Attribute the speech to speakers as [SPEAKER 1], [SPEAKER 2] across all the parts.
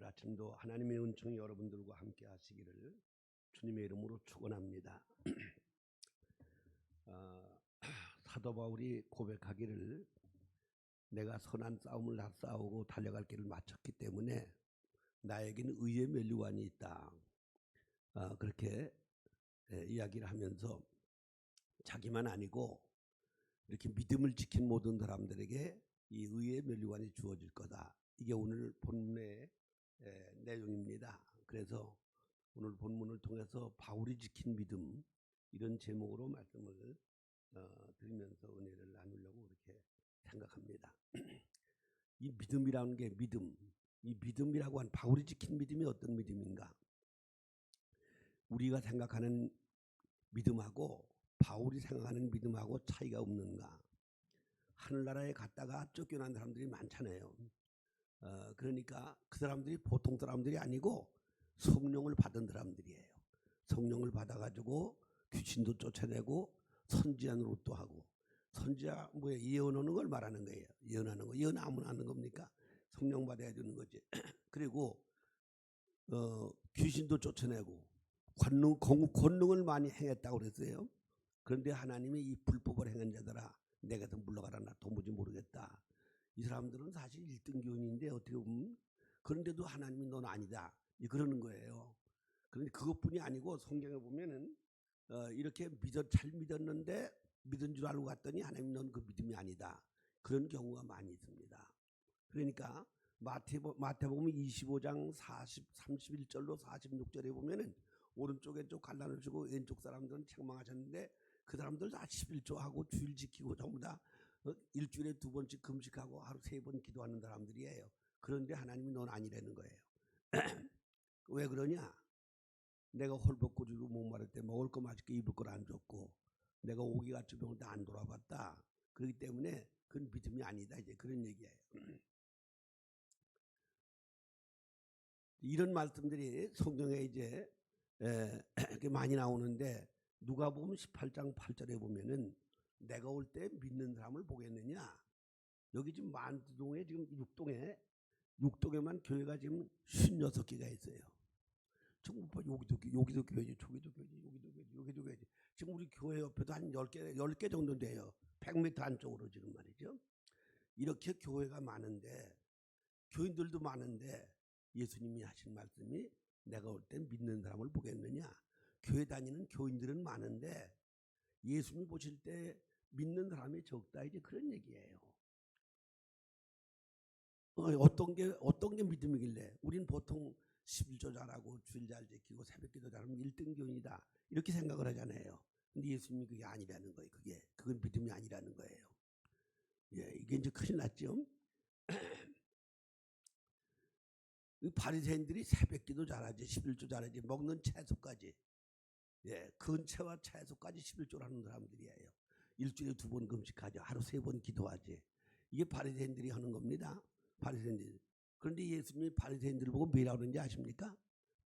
[SPEAKER 1] 아침도 하나님의 은총이 여러분들과 함께 하시기를 주님의 이름으로 축원합니다. 사도 바울이 고백하기를 내가 선한 싸움을 다 싸우고 달려갈 길을 마쳤기 때문에 나에게는 의의 면류관이 있다. 그렇게 이야기를 하면서 자기만 아니고 이렇게 믿음을 지킨 모든 사람들에게 이 의의 면류관이 주어질 거다. 이게 오늘 본문의 내용입니다. 그래서 오늘 본문을 통해서 바울이 지킨 믿음 이런 제목으로 말씀을 드리면서 은혜를 나누려고 그렇게 생각합니다. 이 믿음이라는 게 이 믿음이라고 한 바울이 지킨 믿음이 어떤 믿음인가? 우리가 생각하는 믿음하고 바울이 생각하는 믿음하고 차이가 없는가? 하늘나라에 갔다가 쫓겨난 사람들이 많잖아요. 그러니까 그 사람들이 보통 사람들이 아니고 성령을 받은 사람들이에요. 성령을 받아가지고 귀신도 쫓아내고 선지자 노릇도 하고, 선지자 뭐에 예언하는 걸 말하는 거예요. 예언하는 거, 예언 아무나 하는 겁니까? 성령 받아야 되는 거지. 그리고 귀신도 쫓아내고 권능을 많이 행했다고 그랬어요. 그런데 하나님이 이 불법을 행한 자들아 내게서 물러가라, 나 도무지 모르겠다. 이 사람들은 사실 1등 교인인데 어떻게 보면 그런데도 하나님이 넌 아니다 그러는 거예요. 그런데 그것뿐이 아니고 성경에 보면은 이렇게 잘 믿었는데 믿은 줄 알고 갔더니 하나님 넌 그 믿음이 아니다. 그런 경우가 많이 있습니다. 그러니까 마태복음 25장 31절로 46절에 보면은 오른쪽에 쪽 갈라를 주고 왼쪽 사람들은 책망하셨는데 그 사람들 다 11조 하고 주일 지키고 전부 다 일주일에 2번씩 금식하고 하루 3번 기도하는 사람들이에요. 그런데 하나님이 넌 아니라는 거예요. 왜 그러냐? 내가 헐벗고 죽고 목마를 때 먹을 거 맛있게 입을 걸 안 줬고 내가 오기같이 병을 다 안 돌아봤다. 그렇기 때문에 그건 믿음이 아니다. 이제 그런 얘기예요. 이런 말씀들이 성경에 이제 많이 나오는데 누가복음 18장 8절에 보면은 내가 올 때 믿는 사람을 보겠느냐. 여기 지금 만두동에 지금 6동에만 교회가 지금 56개가 있어요. 지금 오빠 여기도 교회지, 저기도 교회지, 여기도 교회지. 지금 우리 교회 옆에도 한 10개 정도 돼요. 100m 안쪽으로 지금 말이죠. 이렇게 교회가 많은데 교인들도 많은데 예수님이 하신 말씀이 내가 올 때 믿는 사람을 보겠느냐. 교회 다니는 교인들은 많은데 예수님이 보실 때 믿는 사람이 적다, 이제 그런 얘기예요. 어떤 게 믿음이길래 우린 보통 11조 잘하고 주일 잘 지키고 새벽기도 잘하면 1등 교인이다 이렇게 생각을 하잖아요. 근데 예수님이 그게 아니라는 거예요. 그건 믿음이 아니라는 거예요. 이게 이제 큰일 났죠. 바리새인들이 새벽기도 잘하지, 11조 잘하지, 먹는 채소까지, 근채와 채소까지 11조를 하는 사람들이에요. 일주일에 2번 금식하죠. 하루 3번 기도하지. 이게 바리새인들이 하는 겁니다. 바리새인들. 그런데 예수님이 바리새인들을 보고 뭐라고 그러는지 아십니까?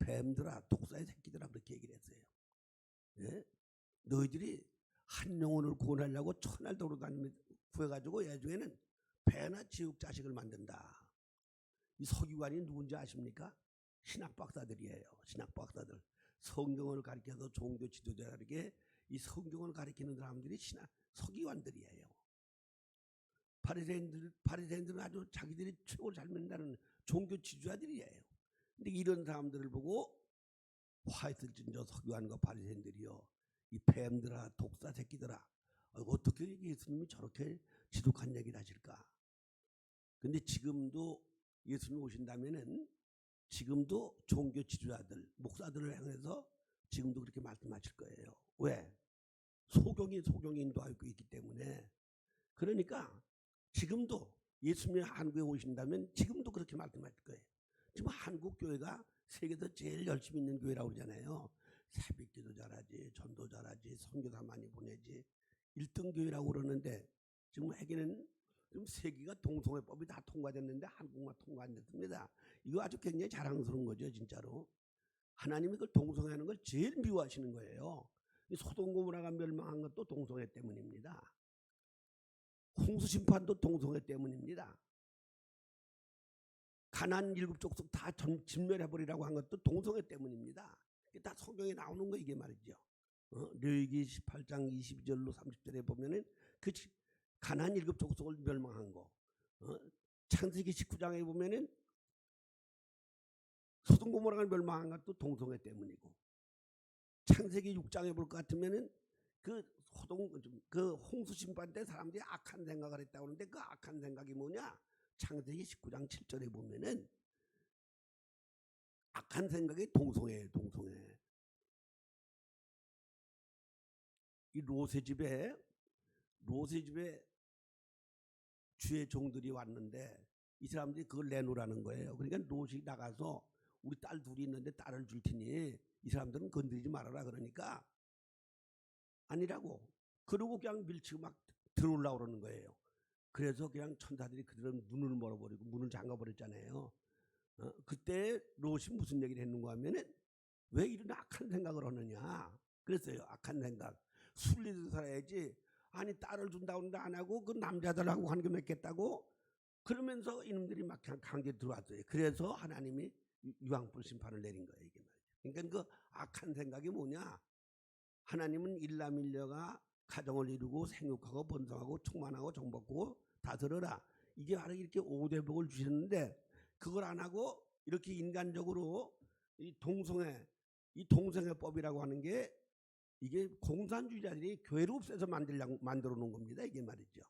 [SPEAKER 1] 뱀들아, 독사의 새끼들아, 그렇게 얘기를 했어요. 너희들이 한 영혼을 구원하려고 천할 돌아다니며 구해가지고 나중에는 배나 지옥 자식을 만든다. 이 서기관이 누군지 아십니까? 신학박사들이에요. 신학박사들. 성경을 가리켜서 종교 지도자에게 이 성경을 가리키는 사람들이 서기관들이에요. 바리새인들은 아주 자기들이 최고로 잘 믿는다는 종교 지도자들이에요. 근데 이런 사람들을 보고 화했을진저 서기관과 바리새인들이요, 이 뱀들아, 독사 새끼들아, 어떻게 예수님이 저렇게 지독한 얘기를 하실까? 근데 지금도 예수님이 오신다면은 지금도 종교 지도자들, 목사들을 향해서 지금도 그렇게 말씀하실 거예요. 왜? 소경이 인도하고 있기 때문에. 그러니까 지금도 예수님이 한국에 오신다면 지금도 그렇게 말씀하실 거예요. 지금 한국 교회가 세계에서 제일 열심히 있는 교회라고 그러잖아요. 새벽기도 잘하지, 전도 잘하지, 선교사 많이 보내지, 1등 교회라고 그러는데 지금 해기는 지금 세계가 동성애법이 다 통과됐는데 한국만 통과 안 됐습니다. 이거 아주 굉장히 자랑스러운 거죠, 진짜로. 하나님이 그걸 동성애하는 걸 제일 미워하시는 거예요. 소돔 고모라가 멸망한 것도 동성애 때문입니다. 홍수 심판도 동성애 때문입니다. 가나안 7족속 다 진멸해버리라고 한 것도 동성애 때문입니다. 이게 다 성경에 나오는 거 이게 말이죠. 레위기 18장 22절로 30절에 보면은 그 가나안 7족속을 멸망한 거. 창세기 19장에 보면은 소돔 고모라가 멸망한 것도 동성애 때문이고, 창세기 6장에 볼 것 같으면은 그 홍수 심판 때 사람들이 악한 생각을 했다고 하는데 그 악한 생각이 뭐냐? 창세기 19장 7절에 보면은 악한 생각이 동성애예요. 동성애. 이 롯의 집에 주의 종들이 왔는데 이 사람들이 그걸 내놓으라는 거예요. 그러니까 롯이 나가서 우리 딸 둘이 있는데 딸을 줄 테니 이 사람들은 건드리지 말아라 그러니까 아니라고. 그러고 그냥 밀치고 막 들어오려고 그러는 거예요. 그래서 그냥 천사들이 그들은 눈을 멀어버리고 문을 잠가버렸잖아요. 그때 롯이 무슨 얘기를 했는가 하면은 왜 이런 악한 생각을 하느냐 그랬어요. 악한 생각. 순리대로 살아야지. 아니 딸을 준다고 하는데 안 하고 그 남자들하고 관계 맺겠다고 그러면서 이놈들이 막 강제 들어왔어요. 그래서 하나님이 유황불 심판을 내린 거예요. 이게 말이죠. 그러니까 그 악한 생각이 뭐냐? 하나님은 일남일녀가 가정을 이루고 생육하고 번성하고 충만하고 정복하고 다스려라. 이게 바로 이렇게 5대 복을 주셨는데 그걸 안 하고 이렇게 인간적으로 이 동성애법이라고 하는 게 이게 공산주의자들이 교회를 없애서 만들어 놓은 겁니다. 이게 말이죠.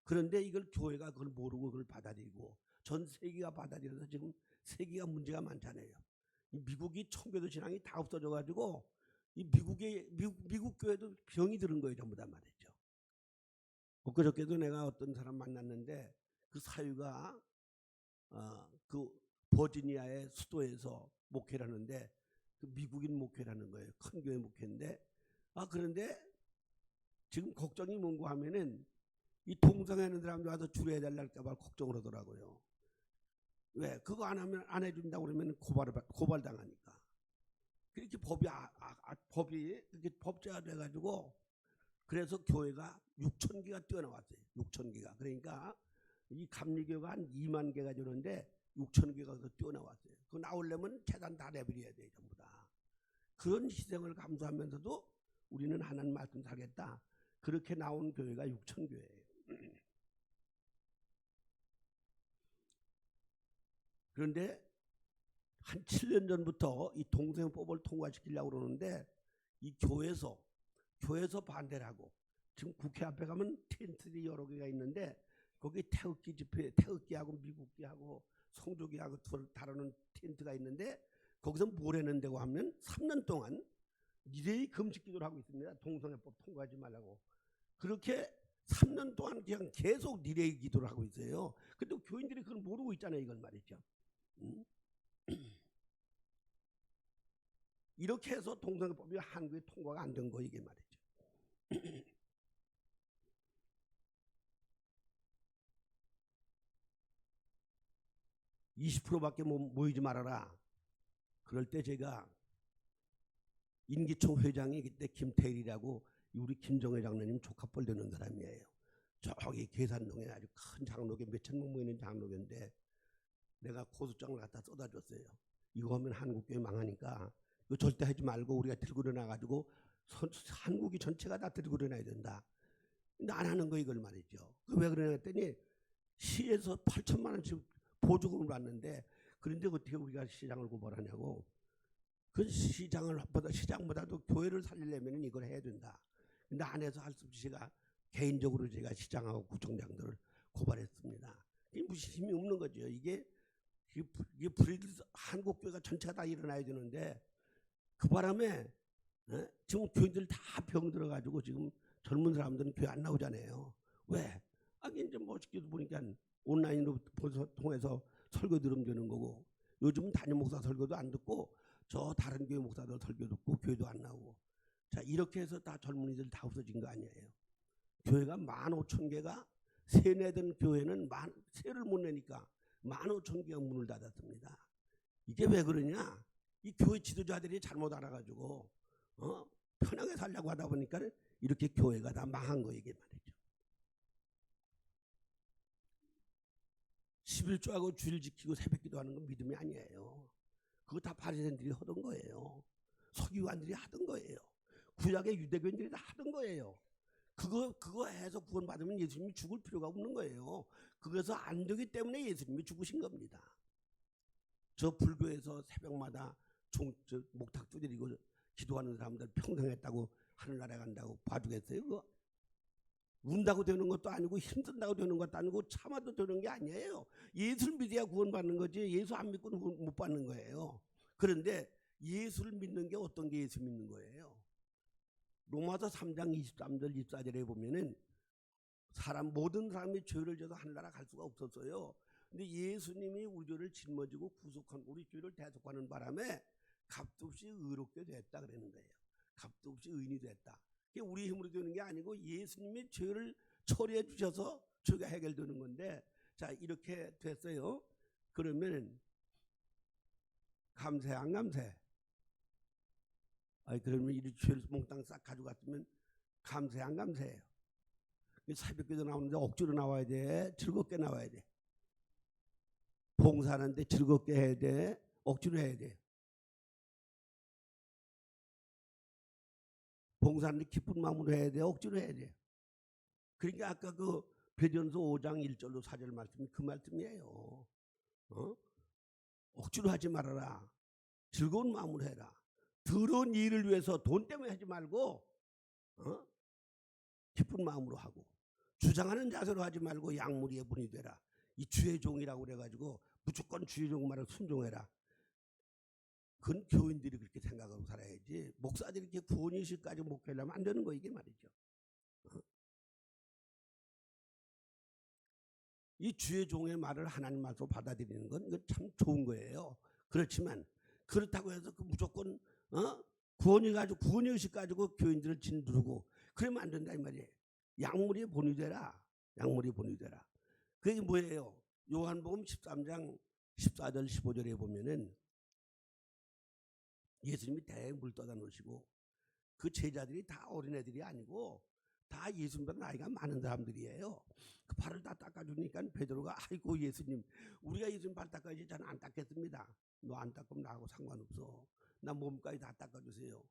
[SPEAKER 1] 그런데 이걸 교회가 그걸 모르고 그걸 받아들이고 전 세계가 받아들여서 지금 세계가 문제가 많잖아요. 미국이 청교도 신앙이 다 없어져 가지고 이 미국 교회도 병이 들은 거예요. 전부 다 말이죠. 엊그저께도 내가 어떤 사람 만났는데 그 사유가 그 버지니아의 수도에서 목회를 하는데 그 미국인 목회라는 거예요. 큰 교회 목회인데 그런데 지금 걱정이 뭔가 하면은 이 동성애하는 사람들 와서 주례해달랄까 봐 걱정을 하더라고요. 왜? 그거 안 하면 안 해준다고 그러면 고발당하니까. 그렇게 법이 이렇게 법제화 돼가지고 그래서 교회가 6천 개가 뛰어나왔어요. 6천 개가. 그러니까 이 감리교가 한 2만 개가 되는데 6천 개가 더 뛰어나왔어요. 그거 나오려면 재단 다 내버려야 돼요. 전부 다. 그런 희생을 감수하면서도 우리는 하나님 말씀 살겠다. 그렇게 나온 교회가 6천 교회예요. 그런데 한 7년 전부터 이 동성애법을 통과시키려고 그러는데 이 교회에서 반대를 하고 지금 국회 앞에 가면 텐트들이 여러 개가 있는데 거기 태극기 집회, 태극기하고 미국기하고 성조기하고 다루는 텐트가 있는데 거기서 뭘 했는다고 하면 3년 동안 리레이 금식 기도를 하고 있습니다. 동성애법 통과하지 말라고. 그렇게 3년 동안 그냥 계속 리레이 기도를 하고 있어요. 근데 교인들이 그걸 모르고 있잖아요. 이건 말이죠. 이렇게 해서 동성애법이 한국에 통과가 안 된 거 이게 말이죠. 20%밖에 모이지 말아라. 그럴 때 제가 인기총 회장이 그때 김태일이라고 우리 김정회 장로님 조카뻘 되는 사람이에요. 저기 계산동에 아주 큰 장로교 몇천명 모이는 장로교인데 내가 고소장을 갖다 쏟아줬어요. 이거 하면 한국교회 망하니까 이거 절대 하지 말고 우리가 들고 일어나가지고 한국이 전체가 다 들고 일어나야 된다. 근데 안 하는 거 이걸 말이죠. 왜 그러냐 했더니 시에서 8천만 원씩 보조금을 받는데 그런데 어떻게 우리가 시장을 고발하냐고. 그 시장보다도 교회를 살리려면 이걸 해야 된다. 근데 안 해서 할 수 없이 제가 개인적으로 제가 시장하고 구청장들을 고발했습니다. 이게 무슨 힘이 없는 거죠. 이게 한국교회가 전체가 다 일어나야 되는데 그 바람에 지금 교인들 다 병 들어가지고 지금 젊은 사람들은 교회 안 나오잖아요. 왜? 이제 멋있게도 보니까 온라인으로 통해서 설교 들으면 되는 거고 요즘은 담임 목사 설교도 안 듣고 저 다른 교회 목사들 설교 듣고 교회도 안 나오고 자 이렇게 해서 다 젊은이들 다 없어진 거 아니에요. 교회가 15,000개가 세내던 교회는 세를 못 내니까 15,000개가 문을 닫았습니다. 이게 왜 그러냐? 이 교회 지도자들이 잘못 알아가지고 편하게 살려고 하다 보니까 이렇게 교회가 다 망한 거 이게 말이죠. 11조하고 주일 지키고 새벽기도 하는 건 믿음이 아니에요. 그거 다 바리새인들이 하던 거예요. 서기관들이 하던 거예요. 구약의 유대교인들이 다 하던 거예요. 그거 해서 구원받으면 예수님이 죽을 필요가 없는 거예요. 그래서 안 되기 때문에 예수님이 죽으신 겁니다. 저 불교에서 새벽마다 목탁 두드리고 기도하는 사람들 평생 했다고 하늘나라 간다고 봐주겠어요? 그거? 운다고 되는 것도 아니고 힘든다고 되는 것도 아니고 참아도 되는 게 아니에요. 예수를 믿어야 구원받는 거지 예수 안 믿고는 못 받는 거예요. 그런데 예수를 믿는 게 어떤 게 예수 믿는 거예요? 로마서 3장 23절 24절에 보면은 모든 사람이 죄를 져서 하늘나라 갈 수가 없었어요. 근데 예수님이 우리 죄를 짊어지고 구속한 우리 죄를 대속하는 바람에 값도 없이 의롭게 됐다 그러는 거예요. 값도 없이 의인이 됐다. 그게 우리 힘으로 되는 게 아니고 예수님이 죄를 처리해 주셔서 죄가 해결되는 건데, 자 이렇게 됐어요. 그러면 감사해 안 감사해? 그러면 이 죄를 몽땅 싹 가져갔으면 감사해 안 감사해요? 새벽기도 나오는데 억지로 나와야 돼? 즐겁게 나와야 돼? 봉사하는데 즐겁게 해야 돼? 억지로 해야 돼? 봉사하는데 기쁜 마음으로 해야 돼? 억지로 해야 돼? 그러니까 아까 그 베드로전서 5장 1절로 4절 말씀이 그 말씀이에요. 억지로 하지 말아라. 즐거운 마음으로 해라. 더러운 일을 위해서 돈 때문에 하지 말고 기쁜 마음으로 하고, 주장하는 자세로 하지 말고 양무리의 분이 되라. 이 주의 종이라고 그래가지고 무조건 주의 종 말을 순종해라. 그건 교인들이 그렇게 생각하고 살아야지 목사들이 이렇게 구원의식까지 목회하려면 안 되는 거 이게 말이죠. 이 주의 종의 말을 하나님 말씀으로 받아들이는 건 이거 참 좋은 거예요. 그렇지만 그렇다고 해서 그 무조건 구원의식 가지고 교인들을 짓누르고 그러면 안 된다 이 말이에요. 양무리의 본이 되라. 양무리의 본이 되라. 그게 뭐예요? 요한복음 13장 14절 15절에 보면은 예수님이 대물 떠다 놓으시고 그 제자들이 다 어린애들이 아니고 다 예수님보다 나이가 많은 사람들이에요. 그 발을 다 닦아주니까 베드로가 아이고 예수님 우리가 예수님 발 닦아야지 저는 안 닦겠습니다. 너 안 닦으면 나하고 상관없어. 나 몸까지 다 닦아주세요.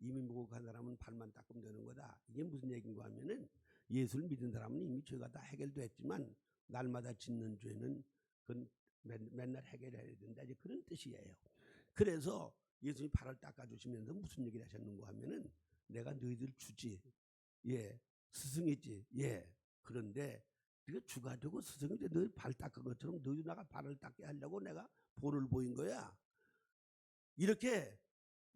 [SPEAKER 1] 이미 목욕한 사람은 발만 닦으면 되는 거다. 이게 무슨 얘기인가 하면은 예수를 믿은 사람은 이미 죄가 다 해결됐지만 날마다 짓는 죄는 그건 맨날 해결해야 된다. 이제 그런 뜻이에요. 그래서 예수님이 발을 닦아주시면서 무슨 얘기를 하셨는가 하면은 내가 너희들 주지. 예. 스승이지. 예. 그런데 네가 주가 되고 스승이 돼. 너희 발 닦은 것처럼 너희 나가 발을 닦게 하려고 내가 본을 보인 거야. 이렇게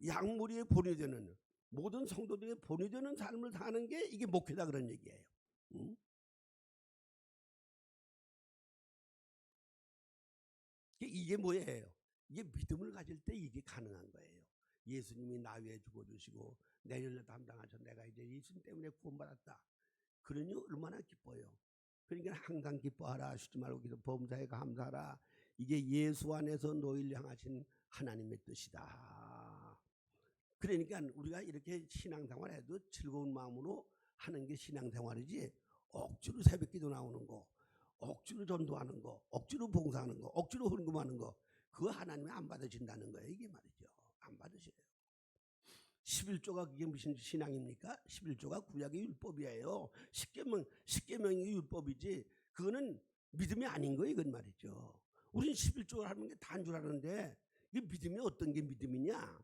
[SPEAKER 1] 양무리의 본이 되는 모든 성도들의 본이 되는 삶을 사는 게 이게 목회다 그런 얘기예요. 응? 이게 뭐예요? 이게 믿음을 가질 때 이게 가능한 거예요. 예수님이 나 위해 죽어주시고 내 죄를 담당하셔 내가 이제 예수님 때문에 구원받았다. 그러니 얼마나 기뻐요. 그러니까 항상 기뻐하라. 쉬지 말고 기도 범사에 감사하라. 이게 예수 안에서 너희를 향하신 하나님의 뜻이다. 그러니까 우리가 이렇게 신앙생활해도 즐거운 마음으로 하는 게 신앙생활이지 억지로 새벽기도 나오는 거, 억지로 전도하는 거, 억지로 봉사하는 거, 억지로 헌금하는 거 그거 하나님이 안 받으신다는 거예요. 이게 말이죠. 안 받으셔요. 11조가 그게 무슨 신앙입니까? 11조가 구약의 율법이에요. 10계명이 율법이지 그거는 믿음이 아닌 거예요. 이건 말이죠. 우리는 11조를 하는 게 다인 줄 아는데 이게 믿음이 어떤 게 믿음이냐?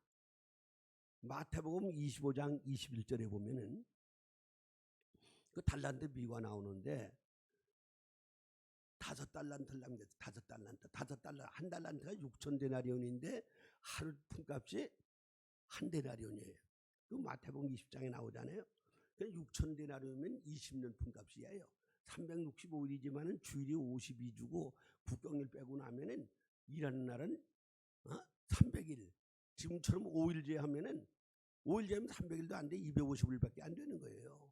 [SPEAKER 1] 마태복음 25장 21절에 보면은 그 달란트 비유가 나오는데 5달란트를 남겼어. 5달란트. 한 달란트가 6,000데나리온인데 하루 품값이 한 데나리온이에요. 그 마태복음 20장에 나오잖아요. 6,000데나리온이면 20년 품값이에요. 365일이지만은 주일이 52주고 국경일 빼고 나면은 일하는 날은 300일. 지금처럼 5일제 하면은 5일제 하면 300일도 안 돼. 250일밖에 안 되는 거예요.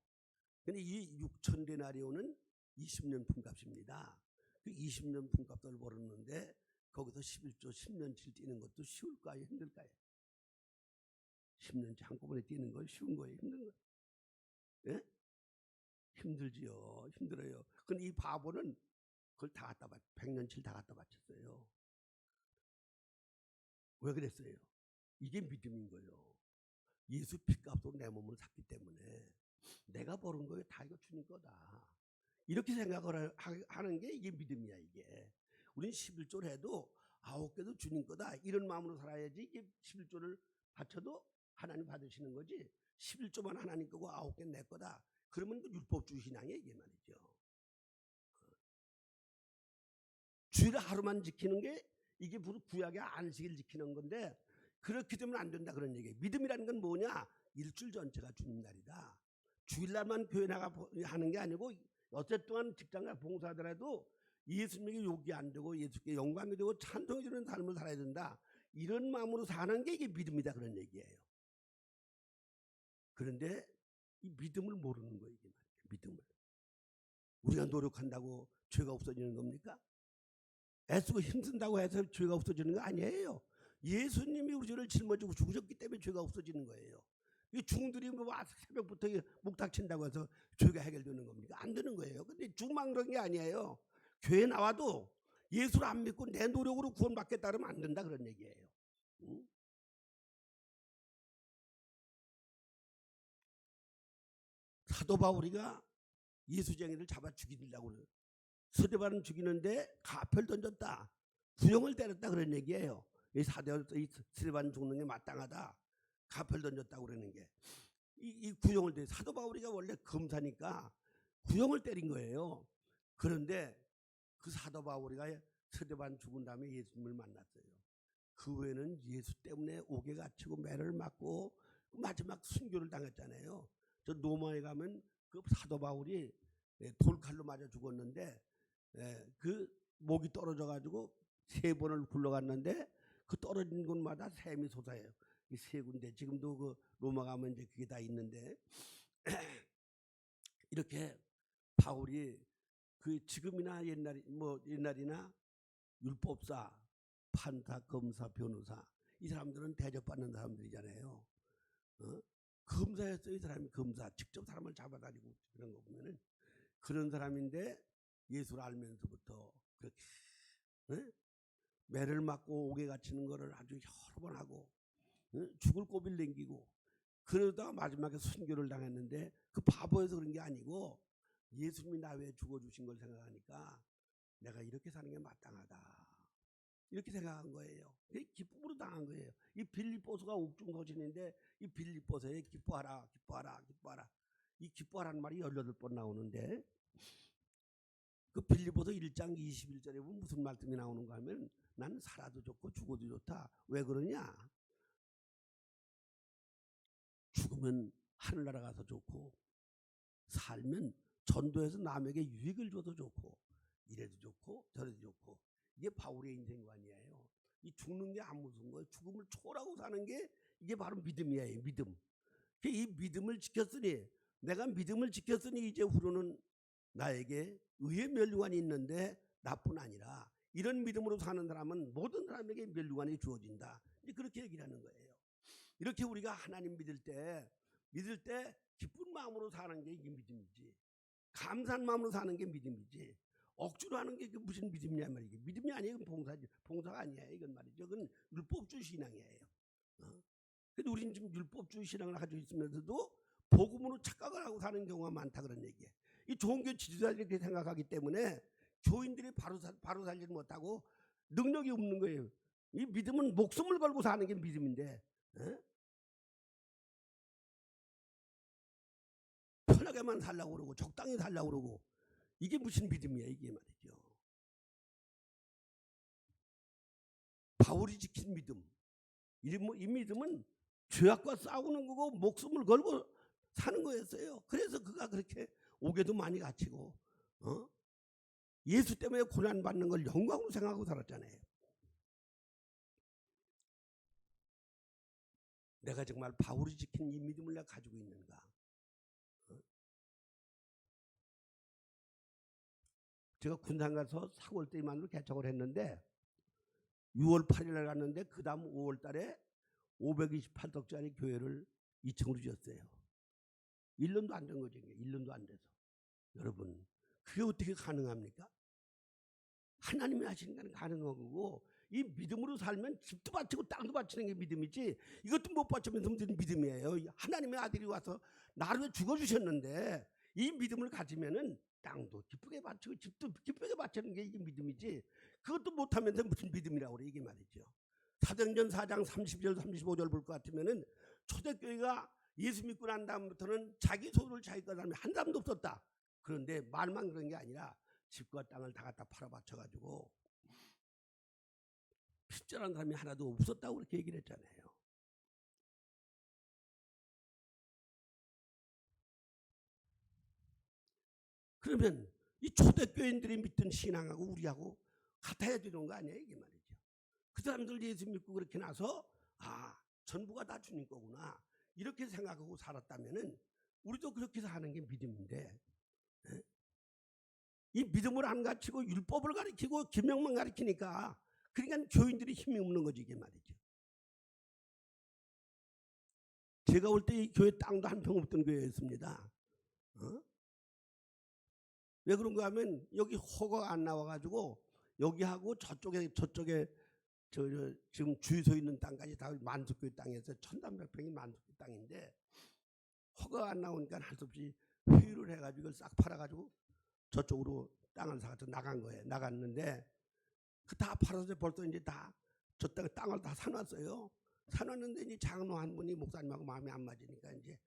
[SPEAKER 1] 근데 이 6,000데나리온은 20년 품값입니다. 그 20년 품값을 벌었는데 거기서 11조 10년치를 뛰는 것도 쉬울까요? 힘들까요? 10년치 한꺼번에 뛰는 건 쉬운 거예요? 힘든 거예요? 예? 힘들지요. 힘들어요. 근데 이 바보는 그걸 다 갖다 바쳤, 100년치를 다 갖다 바쳤어요. 왜 그랬어요? 이게 믿음인 거예요. 예수 피값으로 내 몸을 샀기 때문에 내가 버는 거에 다 이거 주님 거다. 이렇게 생각을 하는 게 이게 믿음이야. 이게 우리는 11조를 해도 9개도 주님 거다 이런 마음으로 살아야지. 이게 11조를 바쳐도 하나님 받으시는 거지. 11조만 하나님 거고 9개는 내 거다 그러면 그 율법주의 신앙이야 이게 말이죠. 주일을 하루만 지키는 게 이게 바로 구약의 안식일 지키는 건데 그렇게 되면 안 된다 그런 얘기예요. 믿음이라는 건 뭐냐? 일주일 전체가 주님 날이다. 주일날만 교회 나가 하는 게 아니고 어쨌든 동안 직장가 봉사하더라도 예수님에게 욕이 안 되고 예수께 영광이 되고 찬송이 되는 삶을 살아야 된다. 이런 마음으로 사는 게 이게 믿음이다 그런 얘기예요. 그런데 이 믿음을 모르는 거예요. 이게 말이죠. 믿음을. 우리가 노력한다고 죄가 없어지는 겁니까? 애쓰고 힘쓴다고 해서 죄가 없어지는 거 아니에요. 예수님이 우리 죄를 짊어지고 죽으셨기 때문에 죄가 없어지는 거예요. 이 중들이 뭐 새벽부터 목 닥친다고 해서 죄가 해결되는 겁니까? 안 되는 거예요. 근데 죽만 그런 게 아니에요. 교회 나와도 예수를 안 믿고 내 노력으로 구원받겠다 그러면 안 된다 그런 얘기예요. 응? 사도 바울이가 예수쟁이를 잡아 죽이려고 그래요. 스데반을 죽이는데 가표를 던졌다. 구형을 때렸다 그런 얘기예요. 이 스데반 죽는 게 마땅하다. 가표를 던졌다고 그러는 게. 이 구형을 때 사도 바울이가 원래 검사니까 구형을 때린 거예요. 그런데 그 사도 바울이가 스데반 죽은 다음에 예수님을 만났어요. 그 후에는 예수 때문에 옥에 갇히고 매를 맞고 마지막 순교를 당했잖아요. 저 로마에 가면 그 사도 바울이 돌칼로 맞아 죽었는데 그 목이 떨어져 가지고 3번을 굴러갔는데 그 떨어진 곳마다 샘이 솟아요. 이 3군데 지금도 그 로마 가면 이제 그게 다 있는데 이렇게 바울이 그 지금이나 옛날이나 율법사, 판사, 검사, 변호사 이 사람들은 대접받는 사람들이잖아요. 검사였어요. 이 사람이 검사 직접 사람을 잡아다니고 그런 거 보면은 그런 사람인데 예수를 알면서부터 그렇게 매를 맞고 옥에 갇히는 거를 아주 여러 번 하고 죽을 고비를 남기고 그러다가 마지막에 순교를 당했는데 그 바보여서 그런 게 아니고 예수님이 나 위해 죽어주신 걸 생각하니까 내가 이렇게 사는 게 마땅하다 이렇게 생각한 거예요. 기쁨으로 당한 거예요. 이 빌립보서가 옥중 거신인데 이 빌립보서에 기뻐하라 기뻐하라 기뻐하라 이 기뻐하라는 말이 18번 나오는데 그 빌립보서 1장 21절에 보면 무슨 말씀이 나오는가 하면 나는 살아도 좋고 죽어도 좋다. 왜 그러냐? 죽으면 하늘나라 가서 좋고 살면 전도해서 남에게 유익을 줘도 좋고 이래도 좋고 저래도 좋고 이게 바울의 인생관이에요. 이 죽는 게 안 무서운 거예요. 죽음을 초월하고 사는 게 이게 바로 믿음이에요. 믿음. 이 믿음을 지켰으니 내가 믿음을 지켰으니 이제 후로는 나에게 의의 면류관이 있는데 나뿐 아니라 이런 믿음으로 사는 사람은 모든 사람에게 면류관이 주어진다. 이제 그렇게 얘기를 하는 거예요. 이렇게 우리가 하나님 믿을 때 기쁜 마음으로 사는 게 이게 믿음이지. 감사한 마음으로 사는 게 믿음이지. 억지로 하는 게 무슨 믿음이냐 말이지. 믿음이 아니에요. 봉사가 아니에요. 이건 말이죠. 그건 율법주의 신앙이에요. 근데 우리는 지금 율법주의 신앙을 가지고 있으면서도 복음으로 착각을 하고 사는 경우가 많다 그런 얘기예요. 이 종교 지도자들이 그렇게 생각하기 때문에 교인들이 바로 살지 못하고 능력이 없는 거예요. 이 믿음은 목숨을 걸고 사는 게 믿음인데 편하게만 살려고 그러고 적당히 살려고 그러고 이게 무슨 믿음이야 이게 말이죠. 바울이 지킨 믿음 이 믿음은 죄악과 싸우는 거고 목숨을 걸고 사는 거였어요. 그래서 그가 그렇게 옥에도 많이 갇히고 예수 때문에 고난받는 걸 영광으로 생각하고 살았잖아요. 내가 정말 바울이 지킨 이 믿음을 내가 가지고 있는가? 제가 군산 가서 4월 때만으로 개척을 했는데 6월 8일에 갔는데 그 다음 5월 달에 528석짜리 교회를 2층으로 지었어요. 1년도 안 된 거죠. 1년도 안 돼서. 여러분 그게 어떻게 가능합니까? 하나님이 하시는 건 가능한 거고, 이 믿음으로 살면 집도 바치고 땅도 바치는 게 믿음이지, 이것도 못 바치면서 무슨 믿음이에요. 하나님의 아들이 와서 나를 위해 죽어주셨는데 이 믿음을 가지면은 땅도 기쁘게 바치고 집도 기쁘게 바치는 게 이게 믿음이지, 그것도 못하면서 무슨 믿음이라고 그래 이게 말이죠. 사도행전 4장 30절 35절 볼 것 같으면은 초대교회가 예수 믿고 난 다음부터는 자기 소유를 자기 거 사람이 한 사람도 없었다. 그런데 말만 그런 게 아니라 집과 땅을 다 갖다 팔아 바쳐가지고 핍절한 사람이 하나도 없었다고 그렇게 얘기를 했잖아요. 그러면 이 초대교인들이 믿던 신앙하고 우리하고 같아야 되는 거 아니에요 이게 말이죠. 그 사람들 예수 믿고 그렇게 나서 전부가 다 주님 거구나 이렇게 생각하고 살았다면은 우리도 그렇게 사는 게 믿음인데, 이 믿음을 안 가르치고 율법을 가르치고 계명만 가르치니까 그러니까 교인들이 힘이 없는 거지 이게 말이죠. 제가 올 때 이 교회 땅도 한 평 없던 교회였습니다. 왜 그런가 하면 여기 허가가 안 나와가지고 여기하고 저쪽에 지금 주유소 있는 땅까지 다 만석교회 땅에서 1300평이 만석교회 땅인데 허가가 안 나오니까 할 수 없이 회유를 해가지고 이걸 싹 팔아가지고 저쪽으로 땅을 사서 나간 거예요. 나갔는데 그 다 팔아서 벌써 이제 다 저 땅을 다 사놨어요. 사놨는데 이제 장로 한 분이 목사님하고 마음이 안 맞으니까 이제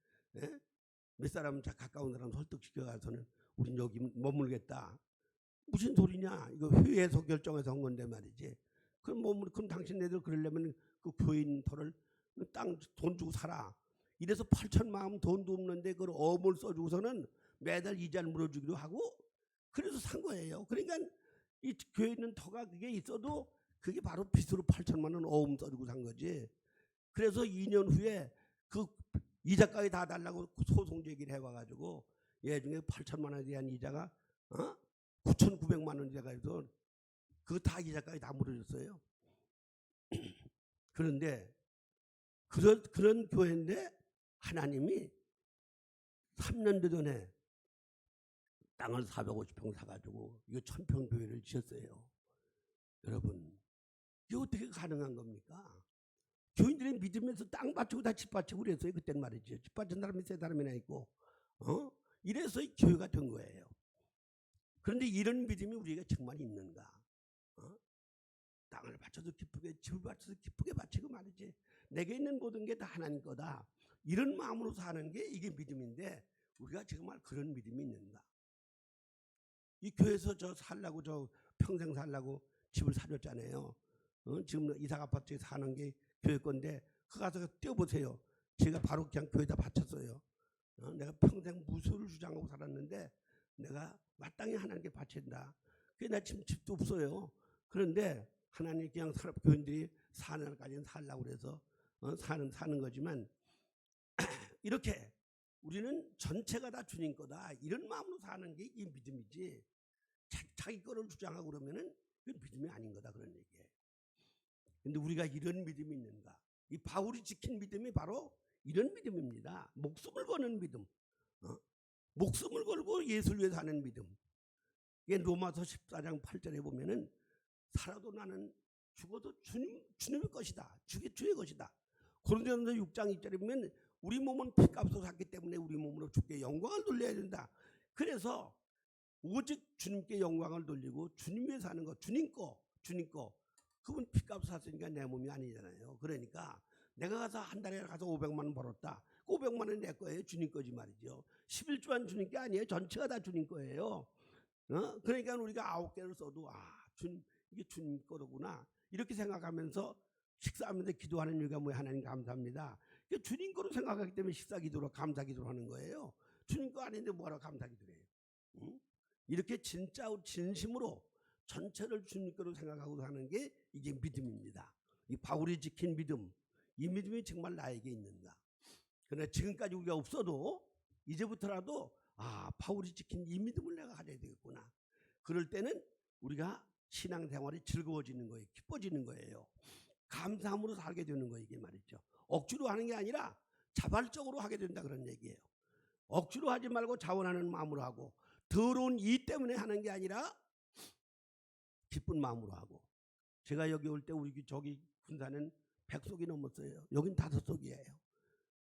[SPEAKER 1] 몇 사람 가까운 사람 설득시켜 가서는 우린 여기 머물겠다. 무슨 소리냐? 이거 회의에서 결정해서 한 건데 말이지. 그럼 당신네들 그러려면 그 교인 터를 땅 돈 주고 사라. 이래서 8천만 원 돈도 없는데 그걸 어물 써주고서는 매달 이자를 물어주기로 하고 그래서 산 거예요. 그러니까 이 교회 있는 터가 그게 있어도 그게 바로 빚으로 8천만 원 어음 써주고 산 거지. 그래서 2년 후에 그 이자까지 다 달라고 소송 제기를 해와가지고 얘중에 8천만 원에 대한 이자가 9,900만 원이라 해서 그거 다 이자까지 다 물어줬어요. 그런데 그런 교회인데 하나님이 3년 전에 땅을 450평 사가지고 이거 1000평 교회를 지었어요. 여러분 이게 어떻게 가능한 겁니까? 교인들이 믿으면서 땅 바치고 다 집 바치고 그랬어요. 그땐 말이죠. 집 바친 사람이 세 사람이나 있고 이래서 교회가 된 거예요. 그런데 이런 믿음이 우리가 정말 있는가? 땅을 바쳐서 기쁘게, 집을 바쳐서 기쁘게 바치고 말이지. 내게 있는 모든 게 다 하나님 거다. 이런 마음으로 사는 게 이게 믿음인데 우리가 정말 그런 믿음이 있는가? 이 교회에서 살라고 평생 살라고 집을 사줬잖아요. 지금 이삭 아파트에 사는 게 교회 건데 그 가서 뛰어보세요. 제가 바로 그냥 교회에다 바쳤어요. 내가 평생 무술을 주장하고 살았는데 내가 마땅히 하나님께 바친다. 그게 나 지금 집도 없어요. 그런데 하나님 그냥 교인들이 사는 날까지는 살라고 그래서 사는 거지만 이렇게 우리는 전체가 다 주님 거다 이런 마음으로 사는 게 이 믿음이지, 자기 거를 주장하고 그러면은 그 믿음이 아닌 거다 그런 얘기예요. 근데 우리가 이런 믿음이 있는가? 이 바울이 지킨 믿음이 바로 이런 믿음입니다. 목숨을 거는 믿음. 목숨을 걸고 예수를 위해 사는 믿음. 이게 로마서 14장 8절에 보면은 살아도 나는 죽어도 주님의 것이다. 주의 것이다. 고린도전서 6장 2절에 보면 우리 몸은 피값으로 샀기 때문에 우리 몸으로 주께 영광을 돌려야 된다. 그래서 오직 주님께 영광을 돌리고 주님 위해 사는 거, 주님 거. 그분 피값 샀으니까 내 몸이 아니잖아요. 그러니까 내가 가서 한 달에 가서 500만 원 벌었다. 500만 원이 내 거예요. 주님 거지 말이죠. 11조한 주님 게 아니에요. 전체가 다 주님 거예요. 그러니까 우리가 9개를 써도 이게 주님 거로구나 이렇게 생각하면서 식사하면서 기도하는 이유가 뭐예요? 하나님 감사합니다. 그러니까 주님 거로 생각하기 때문에 식사 기도로 감사 기도를 하는 거예요. 주님 거 아닌데 뭐하러 감사 기도를 해요? 이렇게 진짜 진심으로 전체를 주님 거로 생각하고 사는 게 이게 믿음입니다. 이 바울이 지킨 믿음, 이 믿음이 정말 나에게 있는가? 그러나 지금까지 우리가 없어도 이제부터라도 바울이 지킨 이 믿음을 내가 가져야 되겠구나. 그럴 때는 우리가 신앙생활이 즐거워지는 거예요. 기뻐지는 거예요. 감사함으로 살게 되는 거예요. 이게 말이죠. 억지로 하는 게 아니라 자발적으로 하게 된다 그런 얘기예요. 억지로 하지 말고 자원하는 마음으로 하고 더러운 이 때문에 하는 게 아니라 기쁜 마음으로 하고, 제가 여기 올 때 우리 저기 군산은 100석이 넘었어요. 여긴 5석이에요.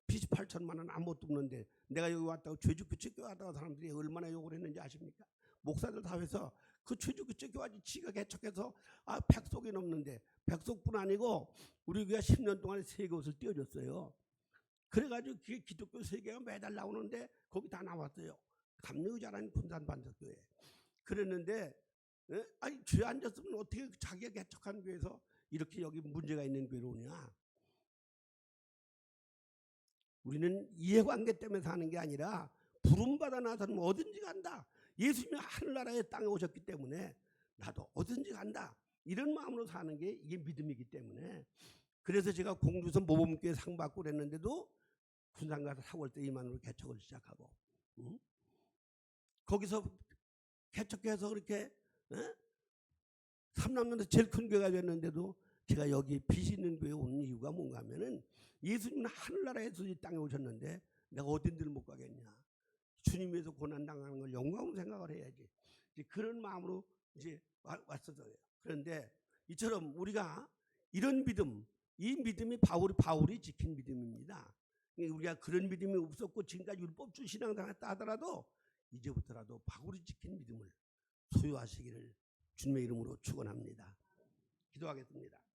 [SPEAKER 1] 빚이 8천만 원 아무것도 없는데 내가 여기 왔다고 죄주교체 왔다고 사람들이 얼마나 욕을 했는지 아십니까? 목사들 다 해서 그 죄주교체 교화지 지가 개척해서 100석이 넘는데 100석뿐 아니고 우리 교회가 10년 동안에 3곳을 띄워줬어요. 그래가지고 그게 기독교 세계가 매달 나오는데 거기 다 나왔어요. 감리의자라는 군산 반석교회. 그랬는데 아니 죄 안 졌으면 어떻게 자기가 개척한 교회에서 이렇게 여기 문제가 있는 교회로 오냐. 우리는 이해관계 때문에 사는 게 아니라 부름받아 나서는 어딘지 간다. 예수님이 하늘나라의 땅에 오셨기 때문에 나도 어딘지 간다. 이런 마음으로 사는 게 이게 믿음이기 때문에, 그래서 제가 공주선 모범교회 상 받고 그랬는데도 군산 가서 4월 때 이만으로 개척을 시작하고, 거기서 개척해서 그렇게 삼남면에서 제일 큰 교회가 됐는데도 제가 여기 빚 있는 교회에 오는 이유가 뭔가 하면은 예수님은 하늘나라에서 이 땅에 오셨는데 내가 어딘지를 못 가겠냐. 주님 위해서 고난당하는 걸 영광으로 생각을 해야지. 이제 그런 마음으로 이제 왔었어요. 그런데 이처럼 우리가 이런 믿음, 이 믿음이 바울이 지킨 믿음입니다. 우리가 그런 믿음이 없었고 지금까지 율법주의 신앙생활했다 하더라도 이제부터라도 바울이 지킨 믿음을 소유하시기를 주님의 이름으로 축원합니다. 기도하겠습니다.